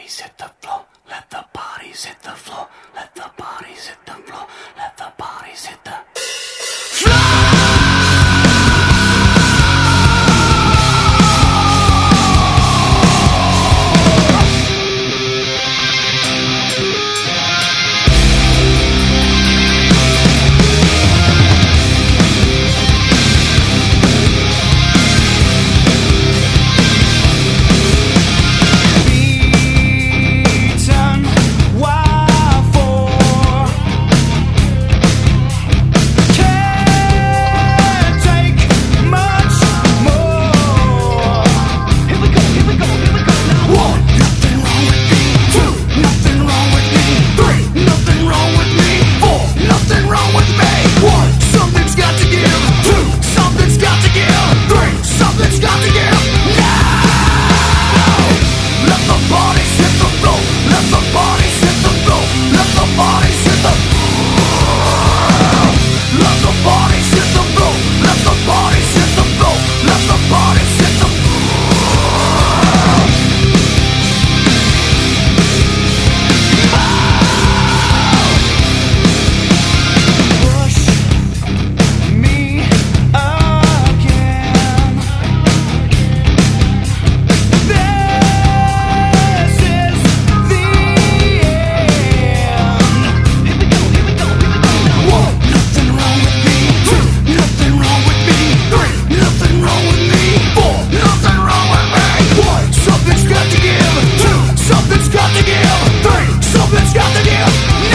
bodies hit the floor. Let the bodies hit the floor. Let the bodies hit the floor. Let the bodies hit the Something's got to give. 3, something's got to give.